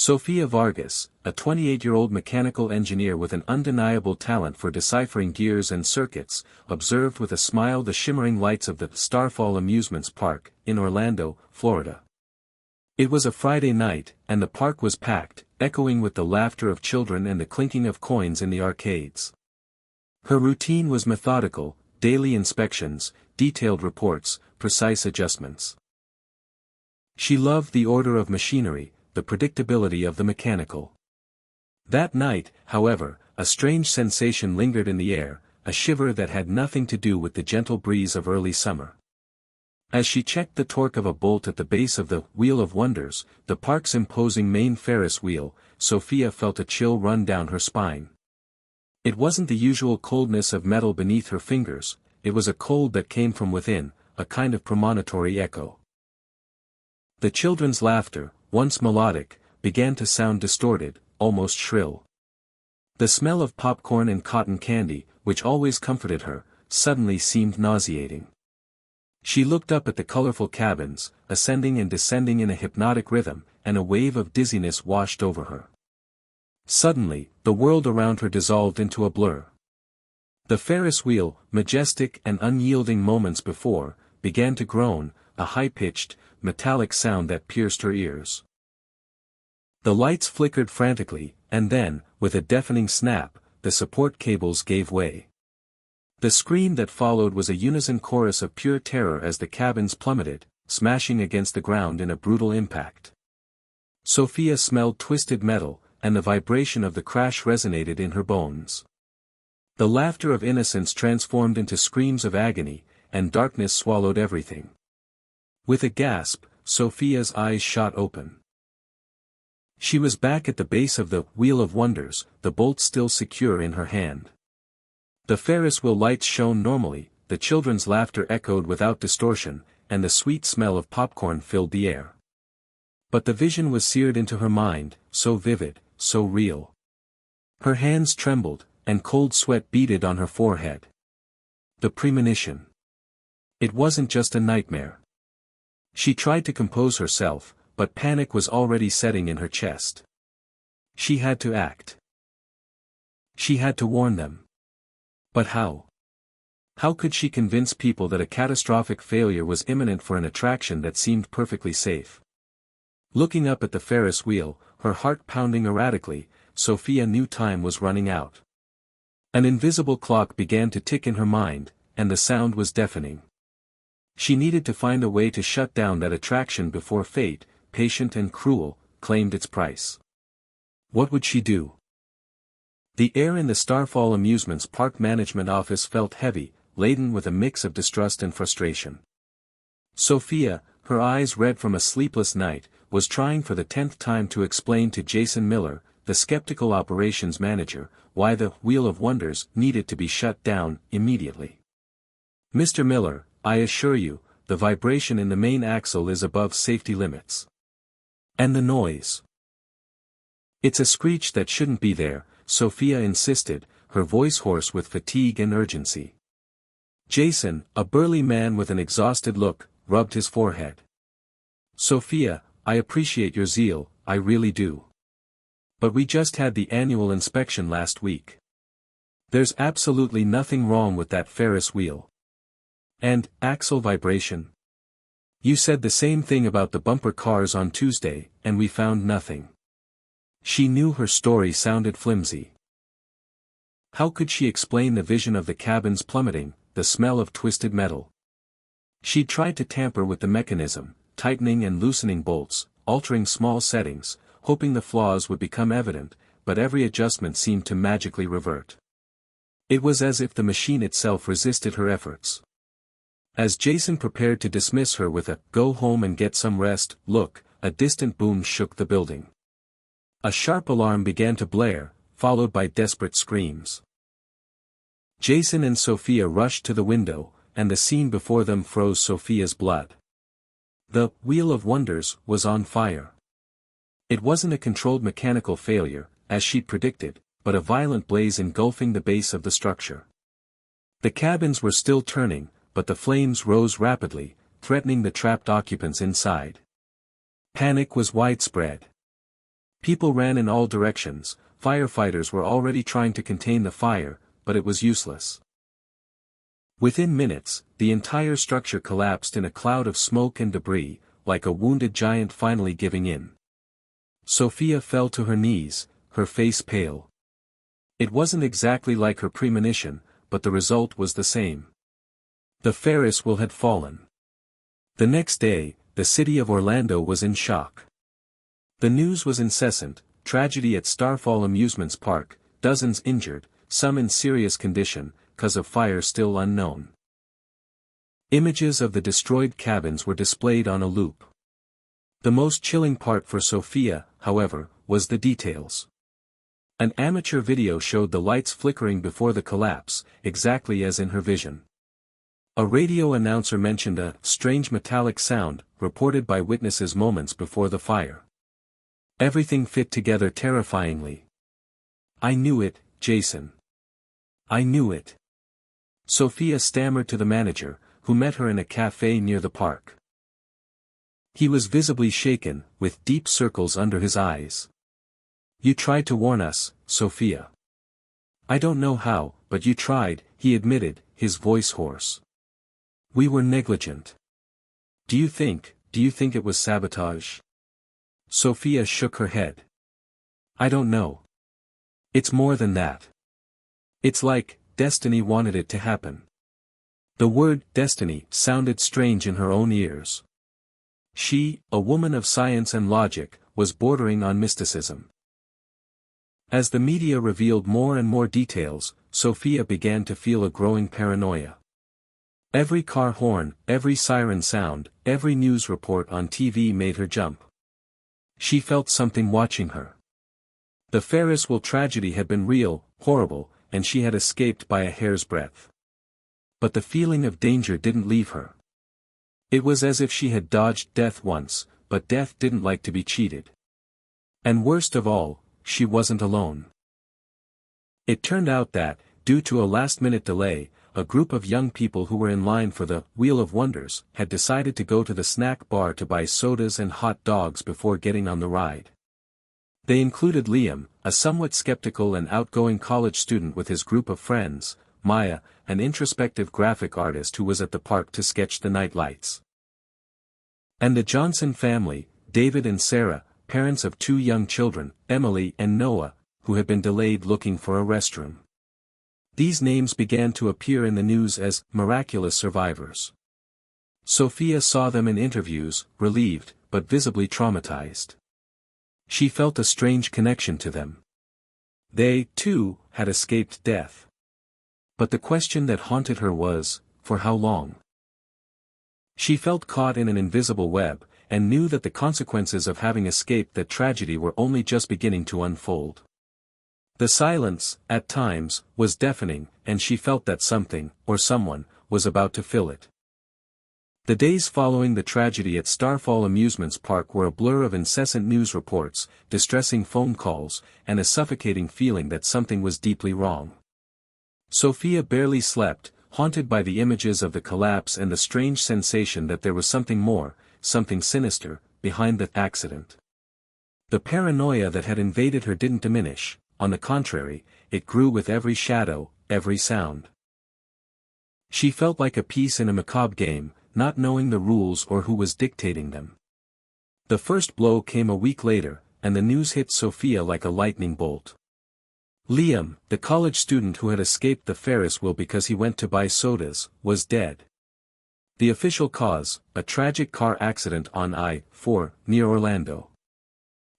Sofia Vargas, a 28-year-old mechanical engineer with an undeniable talent for deciphering gears and circuits, observed with a smile the shimmering lights of the Starfall Amusements Park, in Orlando, Florida. It was a Friday night, and the park was packed, echoing with the laughter of children and the clinking of coins in the arcades. Her routine was methodical: daily inspections, detailed reports, precise adjustments. She loved the order of machinery, the predictability of the mechanical. That night, however, a strange sensation lingered in the air, a shiver that had nothing to do with the gentle breeze of early summer. As she checked the torque of a bolt at the base of the Wheel of Wonders, the park's imposing main Ferris wheel, Sofia felt a chill run down her spine. It wasn't the usual coldness of metal beneath her fingers, it was a cold that came from within, a kind of premonitory echo. The children's laughter, once melodic, began to sound distorted, almost shrill. The smell of popcorn and cotton candy, which always comforted her, suddenly seemed nauseating. She looked up at the colorful cabins, ascending and descending in a hypnotic rhythm, and a wave of dizziness washed over her. Suddenly, the world around her dissolved into a blur. The Ferris wheel, majestic and unyielding moments before, began to groan, a high-pitched, metallic sound that pierced her ears. The lights flickered frantically, and then, with a deafening snap, the support cables gave way. The scream that followed was a unison chorus of pure terror as the cabins plummeted, smashing against the ground in a brutal impact. Sofia smelled twisted metal, and the vibration of the crash resonated in her bones. The laughter of innocence transformed into screams of agony, and darkness swallowed everything. With a gasp, Sofia's eyes shot open. She was back at the base of the Wheel of Wonders, the bolt still secure in her hand. The Ferris wheel lights shone normally, the children's laughter echoed without distortion, and the sweet smell of popcorn filled the air. But the vision was seared into her mind, so vivid, so real. Her hands trembled, and cold sweat beaded on her forehead. The premonition. It wasn't just a nightmare. She tried to compose herself, but panic was already setting in her chest. She had to act. She had to warn them. But how? How could she convince people that a catastrophic failure was imminent for an attraction that seemed perfectly safe? Looking up at the Ferris wheel, her heart pounding erratically, Sofia knew time was running out. An invisible clock began to tick in her mind, and the sound was deafening. She needed to find a way to shut down that attraction before fate, patient and cruel, claimed its price. What would she do? The air in the Starfall Amusements Park management office felt heavy, laden with a mix of distrust and frustration. Sofia, her eyes red from a sleepless night, was trying for the 10th time to explain to Jason Miller, the skeptical operations manager, why the Wheel of Wonders needed to be shut down immediately. Mr. Miller, I assure you, the vibration in the main axle is above safety limits. And the noise? It's a screech that shouldn't be there, Sofia insisted, her voice hoarse with fatigue and urgency. Jason, a burly man with an exhausted look, rubbed his forehead. Sofia, I appreciate your zeal, I really do. But we just had the annual inspection last week. There's absolutely nothing wrong with that Ferris wheel. And, axle vibration? You said the same thing about the bumper cars on Tuesday, and we found nothing. She knew her story sounded flimsy. How could she explain the vision of the cabins plummeting, the smell of twisted metal? She'd tried to tamper with the mechanism, tightening and loosening bolts, altering small settings, hoping the flaws would become evident, but every adjustment seemed to magically revert. It was as if the machine itself resisted her efforts. As Jason prepared to dismiss her with a "go home and get some rest" look, a distant boom shook the building. A sharp alarm began to blare, followed by desperate screams. Jason and Sofia rushed to the window, and the scene before them froze Sofia's blood. The Wheel of Wonders was on fire. It wasn't a controlled mechanical failure, as she'd predicted, but a violent blaze engulfing the base of the structure. The cabins were still turning, but the flames rose rapidly, threatening the trapped occupants inside. Panic was widespread. People ran in all directions, firefighters were already trying to contain the fire, but it was useless. Within minutes, the entire structure collapsed in a cloud of smoke and debris, like a wounded giant finally giving in. Sofia fell to her knees, her face pale. It wasn't exactly like her premonition, but the result was the same. The Ferris wheel had fallen. The next day, the city of Orlando was in shock. The news was incessant: tragedy at Starfall Amusements Park, dozens injured, some in serious condition, cause of fire still unknown. Images of the destroyed cabins were displayed on a loop. The most chilling part for Sofia, however, was the details. An amateur video showed the lights flickering before the collapse, exactly as in her vision. A radio announcer mentioned a strange metallic sound, reported by witnesses moments before the fire. Everything fit together terrifyingly. "I knew it, Jason. I knew it." Sofia stammered to the manager, who met her in a cafe near the park. He was visibly shaken, with deep circles under his eyes. "You tried to warn us, Sofia. I don't know how, but you tried," he admitted, his voice hoarse. "We were negligent. Do you think it was sabotage?" Sofia shook her head. "I don't know. It's more than that. It's like, destiny wanted it to happen." The word destiny sounded strange in her own ears. She, a woman of science and logic, was bordering on mysticism. As the media revealed more and more details, Sofia began to feel a growing paranoia. Every car horn, every siren sound, every news report on TV made her jump. She felt something watching her. The Ferris wheel tragedy had been real, horrible, and she had escaped by a hair's breadth. But the feeling of danger didn't leave her. It was as if she had dodged death once, but death didn't like to be cheated. And worst of all, she wasn't alone. It turned out that, due to a last-minute delay, a group of young people who were in line for the Wheel of Wonders had decided to go to the snack bar to buy sodas and hot dogs before getting on the ride. They included Liam, a somewhat skeptical and outgoing college student with his group of friends, Maya, an introspective graphic artist who was at the park to sketch the night lights, and the Johnson family, David and Sarah, parents of 2 young children, Emily and Noah, who had been delayed looking for a restroom. These names began to appear in the news as miraculous survivors. Sofia saw them in interviews, relieved, but visibly traumatized. She felt a strange connection to them. They, too, had escaped death. But the question that haunted her was, for how long? She felt caught in an invisible web, and knew that the consequences of having escaped that tragedy were only just beginning to unfold. The silence, at times, was deafening, and she felt that something, or someone, was about to fill it. The days following the tragedy at Starfall Amusements Park were a blur of incessant news reports, distressing phone calls, and a suffocating feeling that something was deeply wrong. Sofia barely slept, haunted by the images of the collapse and the strange sensation that there was something more, something sinister, behind the accident. The paranoia that had invaded her didn't diminish. On the contrary, it grew with every shadow, every sound. She felt like a piece in a macabre game, not knowing the rules or who was dictating them. The first blow came a week later, and the news hit Sofia like a lightning bolt. Liam, the college student who had escaped the Ferris wheel because he went to buy sodas, was dead. The official cause, a tragic car accident on I-4, near Orlando.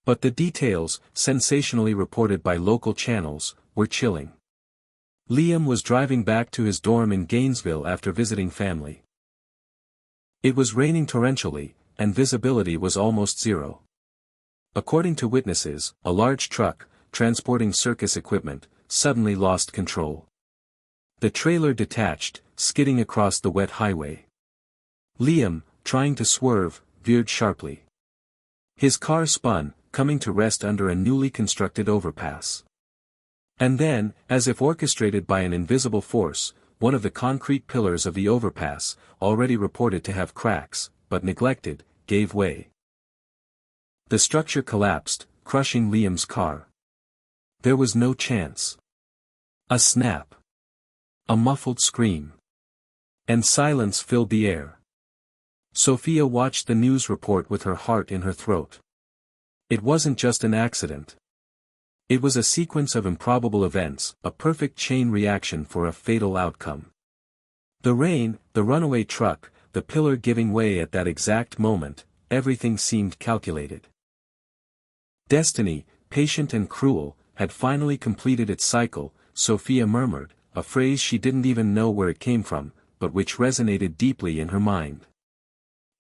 But the details, sensationally reported by local channels, were chilling. Liam was driving back to his dorm in Gainesville after visiting family. It was raining torrentially, and visibility was almost zero. According to witnesses, a large truck, transporting circus equipment, suddenly lost control. The trailer detached, skidding across the wet highway. Liam, trying to swerve, veered sharply. His car spun, coming to rest under a newly constructed overpass. And then, as if orchestrated by an invisible force, one of the concrete pillars of the overpass, already reported to have cracks, but neglected, gave way. The structure collapsed, crushing Liam's car. There was no chance. A snap. A muffled scream. And silence filled the air. Sofia watched the news report with her heart in her throat. It wasn't just an accident. It was a sequence of improbable events, a perfect chain reaction for a fatal outcome. The rain, the runaway truck, the pillar giving way at that exact moment, everything seemed calculated. Destiny, patient and cruel, had finally completed its cycle, Sofia murmured, a phrase she didn't even know where it came from, but which resonated deeply in her mind.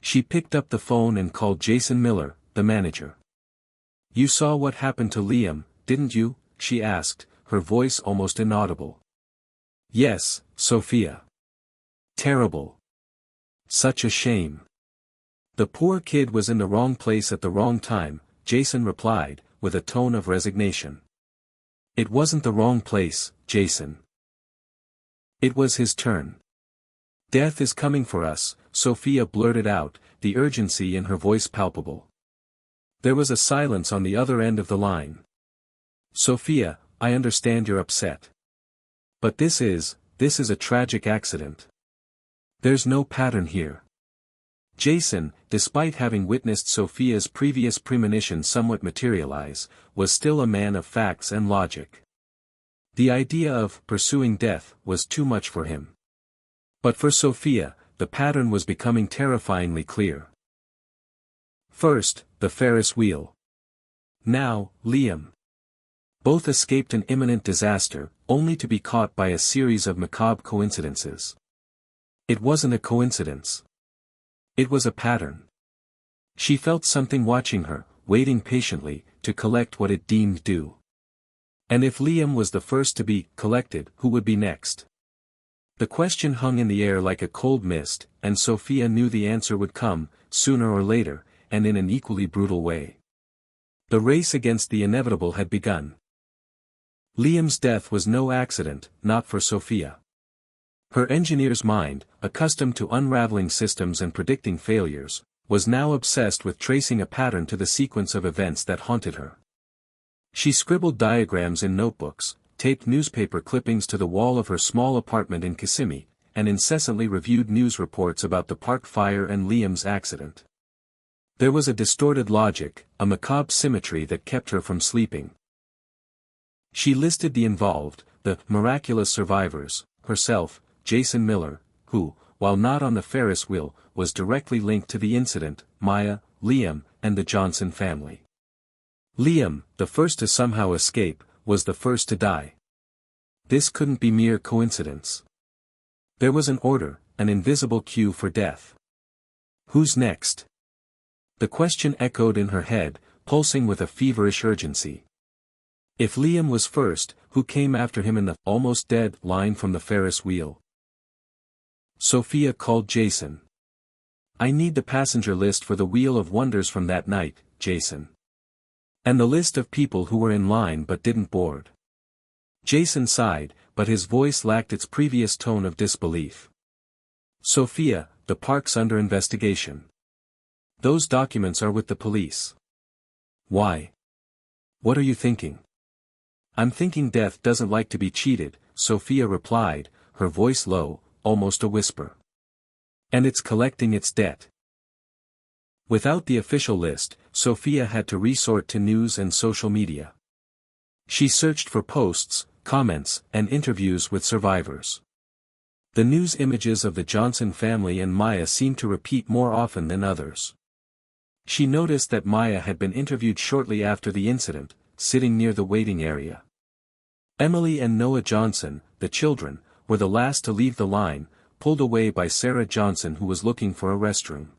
She picked up the phone and called Jason Miller, the manager. "You saw what happened to Liam, didn't you?" she asked, her voice almost inaudible. "Yes, Sofia. Terrible. Such a shame. The poor kid was in the wrong place at the wrong time," Jason replied, with a tone of resignation. "It wasn't the wrong place, Jason. It was his turn. Death is coming for us," Sofia blurted out, the urgency in her voice palpable. There was a silence on the other end of the line. "Sofia, I understand you're upset. But this is a tragic accident. There's no pattern here." Jason, despite having witnessed Sofia's previous premonition somewhat materialize, was still a man of facts and logic. The idea of pursuing death was too much for him. But for Sofia, the pattern was becoming terrifyingly clear. First, the Ferris wheel. Now, Liam. Both escaped an imminent disaster, only to be caught by a series of macabre coincidences. It wasn't a coincidence. It was a pattern. She felt something watching her, waiting patiently, to collect what it deemed due. And if Liam was the first to be collected, who would be next? The question hung in the air like a cold mist, and Sofia knew the answer would come, sooner or later, and in an equally brutal way. The race against the inevitable had begun. Liam's death was no accident, not for Sofia. Her engineer's mind, accustomed to unraveling systems and predicting failures, was now obsessed with tracing a pattern to the sequence of events that haunted her. She scribbled diagrams in notebooks, taped newspaper clippings to the wall of her small apartment in Kissimmee, and incessantly reviewed news reports about the park fire and Liam's accident. There was a distorted logic, a macabre symmetry that kept her from sleeping. She listed the involved, the miraculous survivors, herself, Jason Miller, who, while not on the Ferris wheel, was directly linked to the incident, Maya, Liam, and the Johnson family. Liam, the first to somehow escape, was the first to die. This couldn't be mere coincidence. There was an order, an invisible cue for death. Who's next? The question echoed in her head, pulsing with a feverish urgency. If Liam was first, who came after him in the almost dead line from the Ferris wheel? Sofia called Jason. "I need the passenger list for the Wheel of Wonders from that night, Jason. And the list of people who were in line but didn't board." Jason sighed, but his voice lacked its previous tone of disbelief. "Sofia, the park's under investigation. Those documents are with the police." "Why? What are you thinking?" "I'm thinking death doesn't like to be cheated," Sofia replied, her voice low, almost a whisper. "And it's collecting its debt." Without the official list, Sofia had to resort to news and social media. She searched for posts, comments, and interviews with survivors. The news images of the Johnson family and Maya seemed to repeat more often than others. She noticed that Maya had been interviewed shortly after the incident, sitting near the waiting area. Emily and Noah Johnson, the children, were the last to leave the line, pulled away by Sarah Johnson, who was looking for a restroom.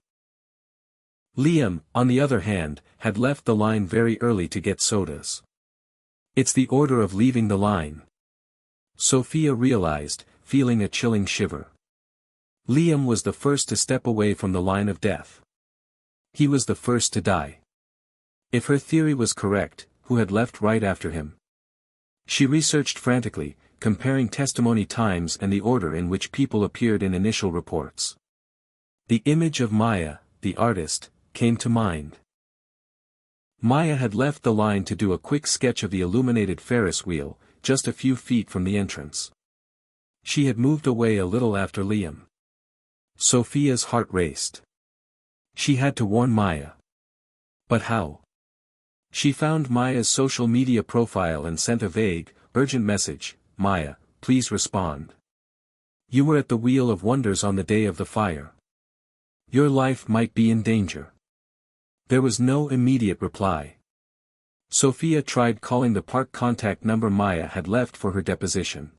Liam, on the other hand, had left the line very early to get sodas. "It's the order of leaving the line," Sofia realized, feeling a chilling shiver. Liam was the first to step away from the line of death. He was the first to die. If her theory was correct, who had left right after him? She researched frantically, comparing testimony times and the order in which people appeared in initial reports. The image of Maya, the artist, came to mind. Maya had left the line to do a quick sketch of the illuminated Ferris wheel, just a few feet from the entrance. She had moved away a little after Liam. Sofia's heart raced. She had to warn Maya. But how? She found Maya's social media profile and sent a vague, urgent message, "Maya, please respond. You were at the Wheel of Wonders on the day of the fire. Your life might be in danger." There was no immediate reply. Sofia tried calling the park contact number Maya had left for her deposition.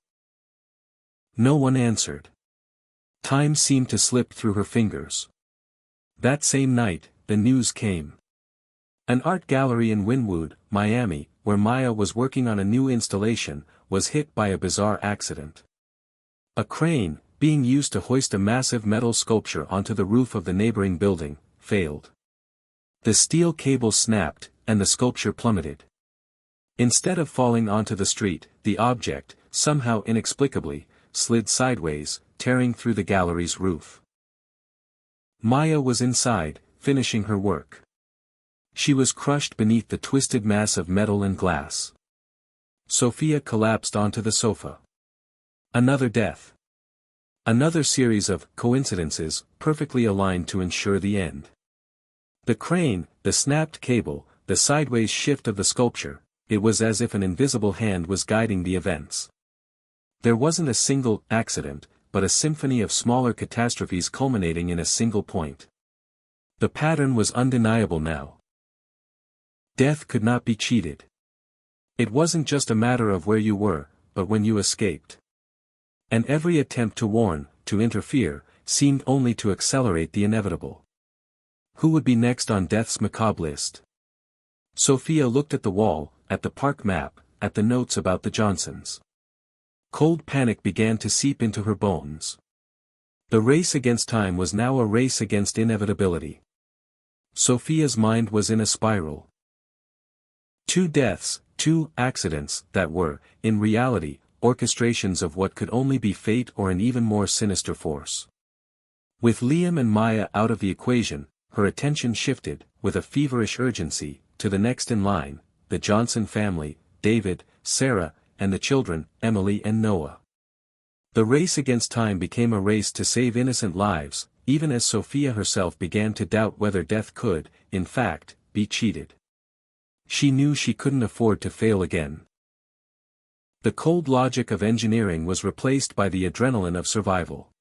No one answered. Time seemed to slip through her fingers. That same night, the news came. An art gallery in Wynwood, Miami, where Maya was working on a new installation, was hit by a bizarre accident. A crane, being used to hoist a massive metal sculpture onto the roof of the neighboring building, failed. The steel cable snapped, and the sculpture plummeted. Instead of falling onto the street, the object, somehow inexplicably, slid sideways, tearing through the gallery's roof. Maya was inside, finishing her work. She was crushed beneath the twisted mass of metal and glass. Sofia collapsed onto the sofa. Another death. Another series of coincidences, perfectly aligned to ensure the end. The crane, the snapped cable, the sideways shift of the sculpture, it was as if an invisible hand was guiding the events. There wasn't a single accident, but a symphony of smaller catastrophes culminating in a single point. The pattern was undeniable now. Death could not be cheated. It wasn't just a matter of where you were, but when you escaped. And every attempt to warn, to interfere, seemed only to accelerate the inevitable. Who would be next on death's macabre list? Sofia looked at the wall, at the park map, at the notes about the Johnsons. Cold panic began to seep into her bones. The race against time was now a race against inevitability. Sofia's mind was in a spiral. 2 deaths, 2 accidents that were, in reality, orchestrations of what could only be fate or an even more sinister force. With Liam and Maya out of the equation, her attention shifted, with a feverish urgency, to the next in line, the Johnson family, David, Sarah, and the children, Emily and Noah. The race against time became a race to save innocent lives, even as Sofia herself began to doubt whether death could, in fact, be cheated. She knew she couldn't afford to fail again. The cold logic of engineering was replaced by the adrenaline of survival.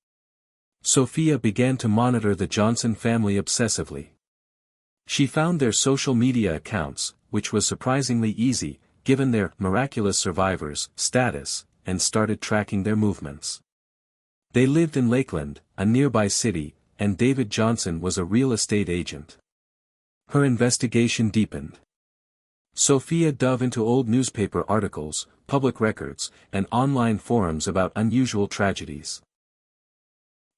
Sofia began to monitor the Johnson family obsessively. She found their social media accounts, which was surprisingly easy, given their miraculous survivors status, and started tracking their movements. They lived in Lakeland, a nearby city, and David Johnson was a real estate agent. Her investigation deepened. Sofia dove into old newspaper articles, public records, and online forums about unusual tragedies.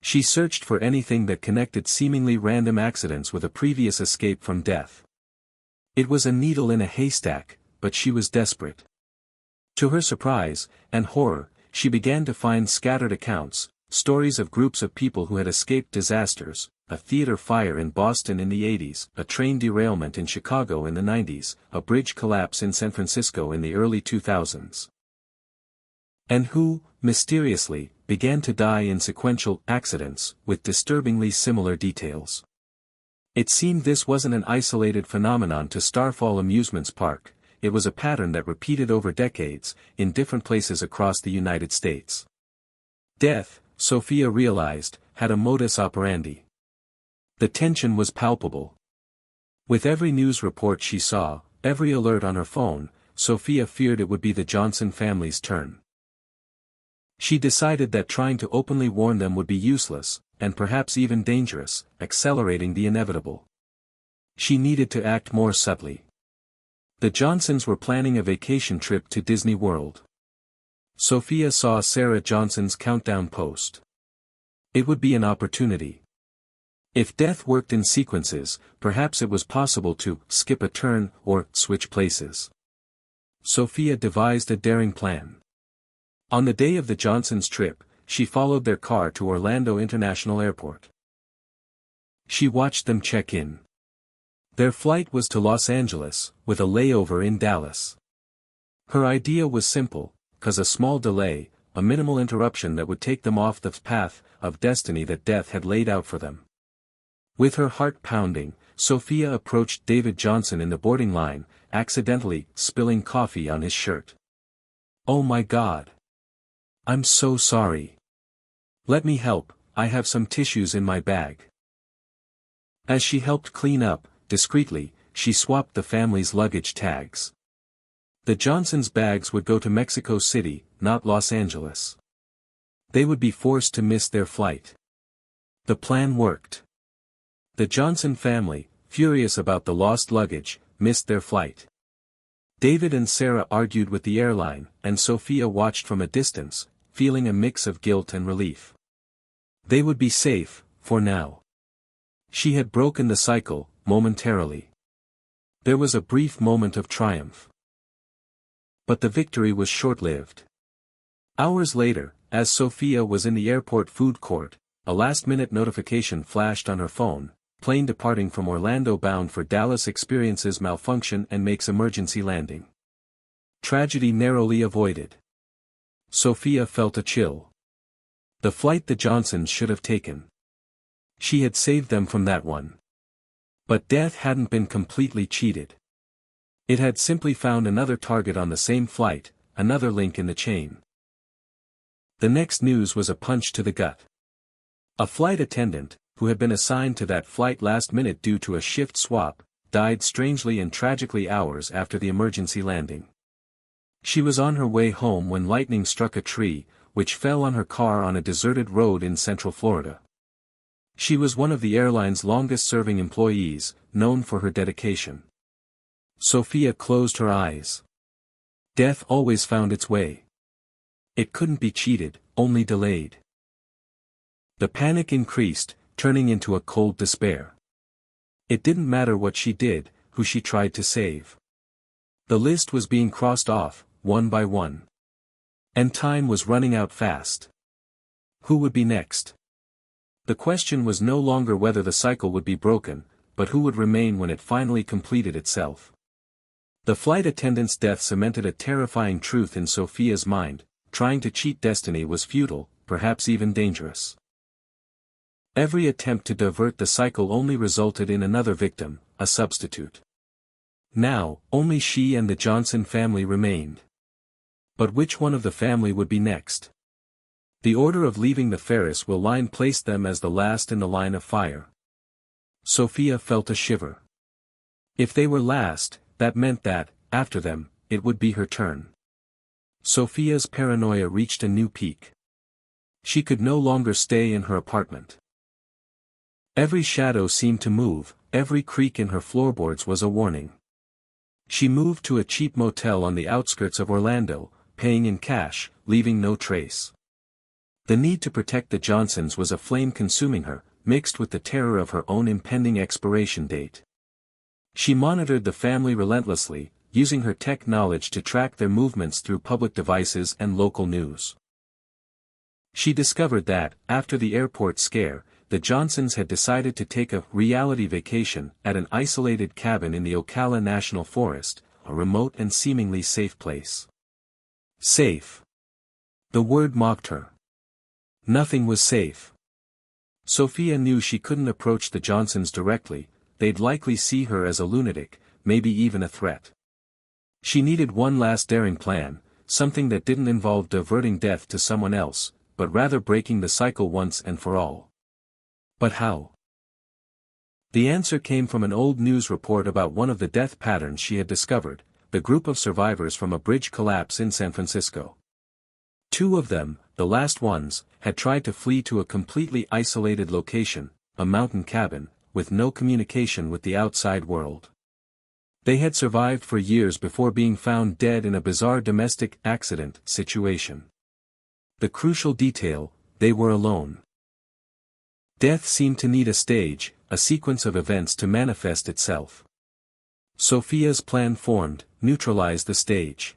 She searched for anything that connected seemingly random accidents with a previous escape from death. It was a needle in a haystack, but she was desperate. To her surprise, and horror, she began to find scattered accounts, stories of groups of people who had escaped disasters, a theater fire in Boston in the 80s, a train derailment in Chicago in the 90s, a bridge collapse in San Francisco in the early 2000s. And who, mysteriously, began to die in sequential accidents, with disturbingly similar details. It seemed this wasn't an isolated phenomenon to Starfall Amusements Park, it was a pattern that repeated over decades, in different places across the United States. Death, Sofia realized, had a modus operandi. The tension was palpable. With every news report she saw, every alert on her phone, Sofia feared it would be the Johnson family's turn. She decided that trying to openly warn them would be useless, and perhaps even dangerous, accelerating the inevitable. She needed to act more subtly. The Johnsons were planning a vacation trip to Disney World. Sofia saw Sarah Johnson's countdown post. It would be an opportunity. If death worked in sequences, perhaps it was possible to skip a turn or switch places. Sofia devised a daring plan. On the day of the Johnsons' trip, she followed their car to Orlando International Airport. She watched them check in. Their flight was to Los Angeles, with a layover in Dallas. Her idea was simple, cause a small delay, a minimal interruption that would take them off the path of destiny that death had laid out for them. With her heart pounding, Sofia approached David Johnson in the boarding line, accidentally spilling coffee on his shirt. "Oh my God. I'm so sorry. Let me help, I have some tissues in my bag." As she helped clean up, discreetly, she swapped the family's luggage tags. The Johnsons' bags would go to Mexico City, not Los Angeles. They would be forced to miss their flight. The plan worked. The Johnson family, furious about the lost luggage, missed their flight. David and Sarah argued with the airline, and Sofia watched from a distance, feeling a mix of guilt and relief. They would be safe, for now. She had broken the cycle, momentarily. There was a brief moment of triumph. But the victory was short-lived. Hours later, as Sofia was in the airport food court, a last-minute notification flashed on her phone: plane departing from Orlando bound for Dallas experiences malfunction and makes emergency landing. Tragedy narrowly avoided. Sofia felt a chill. The flight the Johnsons should have taken. She had saved them from that one. But death hadn't been completely cheated. It had simply found another target on the same flight, another link in the chain. The next news was a punch to the gut. A flight attendant, who had been assigned to that flight last minute due to a shift swap, died strangely and tragically hours after the emergency landing. She was on her way home when lightning struck a tree, which fell on her car on a deserted road in Central Florida. She was one of the airline's longest-serving employees, known for her dedication. Sofia closed her eyes. Death always found its way. It couldn't be cheated, only delayed. The panic increased, turning into a cold despair. It didn't matter what she did, who she tried to save. The list was being crossed off, one by one. And time was running out fast. Who would be next? The question was no longer whether the cycle would be broken, but who would remain when it finally completed itself. The flight attendant's death cemented a terrifying truth in Sofia's mind: trying to cheat destiny was futile, perhaps even dangerous. Every attempt to divert the cycle only resulted in another victim, a substitute. Now, only she and the Johnson family remained. But which one of the family would be next? The order of leaving the Ferris Wheel line placed them as the last in the line of fire. Sofia felt a shiver. If they were last, that meant that, after them, it would be her turn. Sofia's paranoia reached a new peak. She could no longer stay in her apartment. Every shadow seemed to move, every creak in her floorboards was a warning. She moved to a cheap motel on the outskirts of Orlando, paying in cash, leaving no trace. The need to protect the Johnsons was a flame consuming her, mixed with the terror of her own impending expiration date. She monitored the family relentlessly, using her tech knowledge to track their movements through public devices and local news. She discovered that, after the airport scare, the Johnsons had decided to take a reality vacation at an isolated cabin in the Ocala National Forest, a remote and seemingly safe place. Safe. The word mocked her. Nothing was safe. Sofia knew she couldn't approach the Johnsons directly, they'd likely see her as a lunatic, maybe even a threat. She needed one last daring plan, something that didn't involve diverting death to someone else, but rather breaking the cycle once and for all. But how? The answer came from an old news report about one of the death patterns she had discovered: the group of survivors from a bridge collapse in San Francisco. Two of them, the last ones, had tried to flee to a completely isolated location, a mountain cabin, with no communication with the outside world. They had survived for years before being found dead in a bizarre domestic accident situation. The crucial detail: they were alone. Death seemed to need a stage, a sequence of events to manifest itself. Sofia's plan formed: neutralize the stage.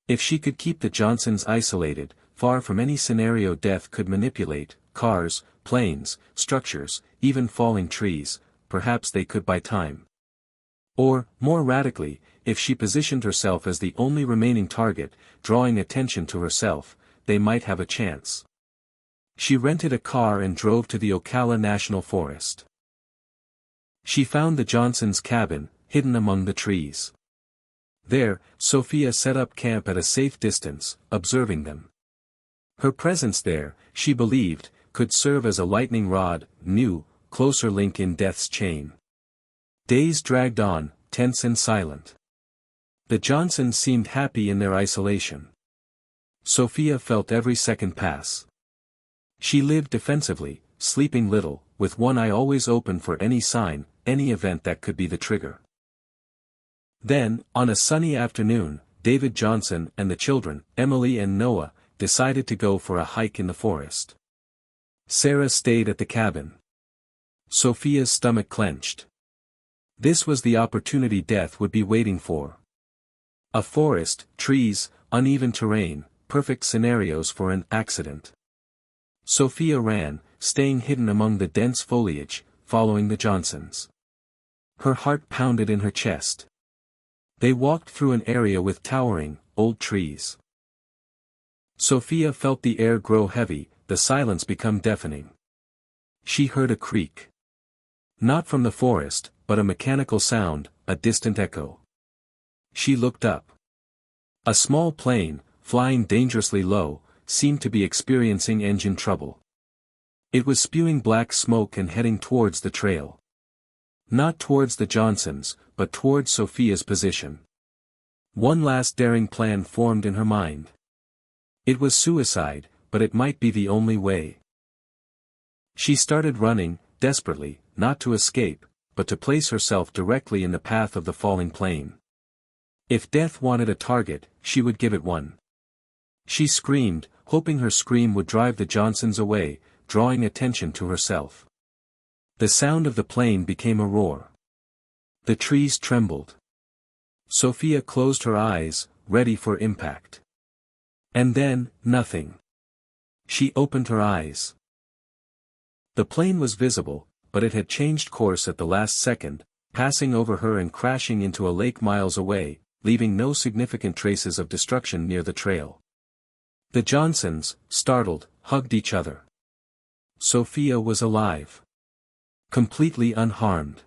If she could keep the Johnsons isolated, far from any scenario death could manipulate, cars, planes, structures, even falling trees, perhaps they could buy time. Or, more radically, if she positioned herself as the only remaining target, drawing attention to herself, they might have a chance. She rented a car and drove to the Ocala National Forest. She found the Johnsons' cabin, hidden among the trees. There, Sofia set up camp at a safe distance, observing them. Her presence there, she believed, could serve as a lightning rod, new, closer link in death's chain. Days dragged on, tense and silent. The Johnsons seemed happy in their isolation. Sofia felt every second pass. She lived defensively, sleeping little, with one eye always open for any sign, any event that could be the trigger. Then, on a sunny afternoon, David Johnson and the children, Emily and Noah, decided to go for a hike in the forest. Sarah stayed at the cabin. Sofia's stomach clenched. This was the opportunity death would be waiting for. A forest, trees, uneven terrain, perfect scenarios for an accident. Sofia ran, staying hidden among the dense foliage, following the Johnsons. Her heart pounded in her chest. They walked through an area with towering, old trees. Sofia felt the air grow heavy, the silence become deafening. She heard a creak. Not from the forest, but a mechanical sound, a distant echo. She looked up. A small plane, flying dangerously low, seemed to be experiencing engine trouble. It was spewing black smoke and heading towards the trail. Not towards the Johnsons, but towards Sofia's position. One last daring plan formed in her mind. It was suicide, but it might be the only way. She started running, desperately, not to escape, but to place herself directly in the path of the falling plane. If death wanted a target, she would give it one. She screamed, hoping her scream would drive the Johnsons away, drawing attention to herself. The sound of the plane became a roar. The trees trembled. Sofia closed her eyes, ready for impact. And then, nothing. She opened her eyes. The plane was visible, but it had changed course at the last second, passing over her and crashing into a lake miles away, leaving no significant traces of destruction near the trail. The Johnsons, startled, hugged each other. Sofia was alive. Completely unharmed.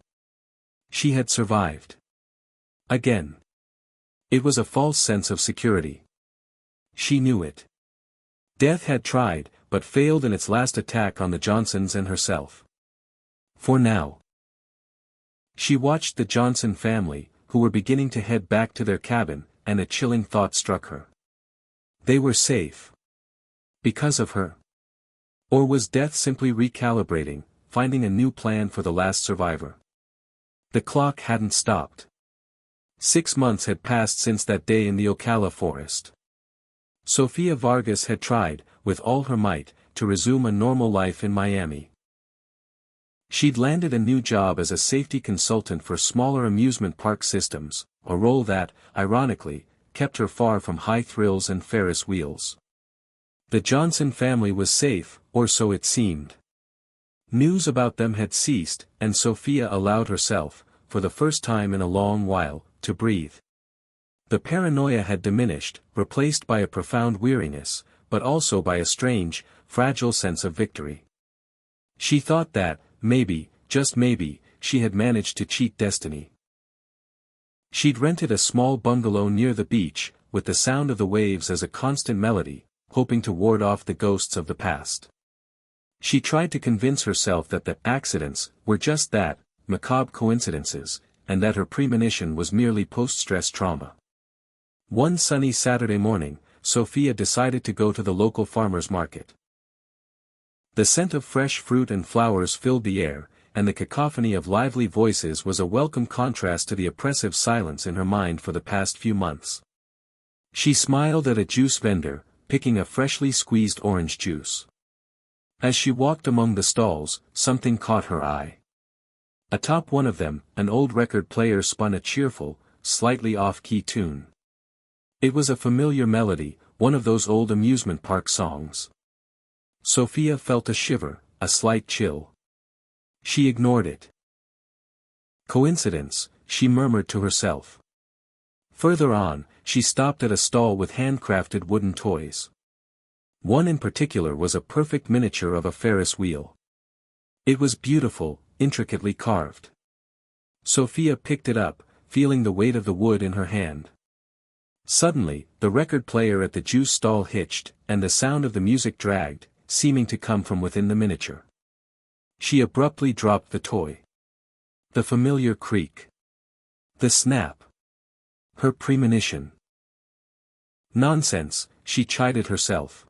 She had survived. Again. It was a false sense of security. She knew it. Death had tried, but failed in its last attack on the Johnsons and herself. For now. She watched the Johnson family, who were beginning to head back to their cabin, and a chilling thought struck her. They were safe. Because of her. Or was death simply recalibrating, finding a new plan for the last survivor? The clock hadn't stopped. 6 months had passed since that day in the Ocala forest. Sofia Vargas had tried, with all her might, to resume a normal life in Miami. She'd landed a new job as a safety consultant for smaller amusement park systems, a role that, ironically, kept her far from high thrills and Ferris wheels. The Johnson family was safe, or so it seemed. News about them had ceased, and Sofia allowed herself, for the first time in a long while, to breathe. The paranoia had diminished, replaced by a profound weariness, but also by a strange, fragile sense of victory. She thought that, maybe, just maybe, she had managed to cheat destiny. She'd rented a small bungalow near the beach, with the sound of the waves as a constant melody, hoping to ward off the ghosts of the past. She tried to convince herself that the accidents were just that, macabre coincidences, and that her premonition was merely post-stress trauma. One sunny Saturday morning, Sofia decided to go to the local farmer's market. The scent of fresh fruit and flowers filled the air, and the cacophony of lively voices was a welcome contrast to the oppressive silence in her mind for the past few months. She smiled at a juice vendor, picking a freshly squeezed orange juice. As she walked among the stalls, something caught her eye. Atop one of them, an old record player spun a cheerful, slightly off-key tune. It was a familiar melody, one of those old amusement park songs. Sofia felt a shiver, a slight chill. She ignored it. Coincidence, she murmured to herself. Further on, she stopped at a stall with handcrafted wooden toys. One in particular was a perfect miniature of a Ferris wheel. It was beautiful, intricately carved. Sofia picked it up, feeling the weight of the wood in her hand. Suddenly, the record player at the juice stall hitched, and the sound of the music dragged, seeming to come from within the miniature. She abruptly dropped the toy. The familiar creak. The snap. Her premonition. Nonsense, she chided herself.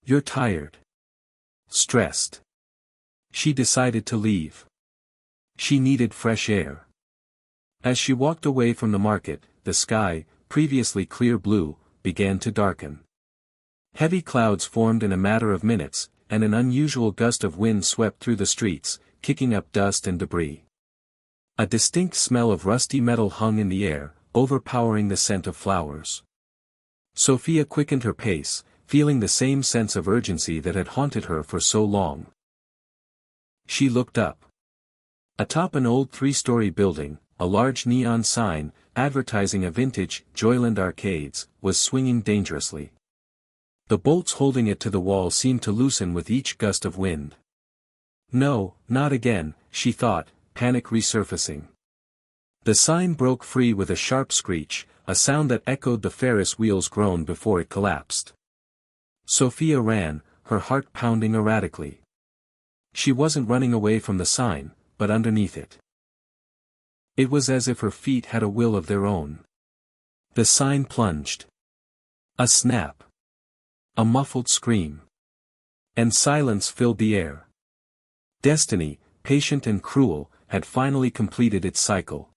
You're tired. Stressed. She decided to leave. She needed fresh air. As she walked away from the market, the sky, previously clear blue, began to darken. Heavy clouds formed in a matter of minutes, and an unusual gust of wind swept through the streets, kicking up dust and debris. A distinct smell of rusty metal hung in the air, overpowering the scent of flowers. Sofia quickened her pace, feeling the same sense of urgency that had haunted her for so long. She looked up. Atop an old three-story building, a large neon sign, advertising a vintage, Joyland Arcades, was swinging dangerously. The bolts holding it to the wall seemed to loosen with each gust of wind. No, not again, she thought, panic resurfacing. The sign broke free with a sharp screech, a sound that echoed the Ferris wheel's groan before it collapsed. Sofia ran, her heart pounding erratically. She wasn't running away from the sign, but underneath it. It was as if her feet had a will of their own. The sign plunged. A snap. A muffled scream. And silence filled the air. Destiny, patient and cruel, had finally completed its cycle.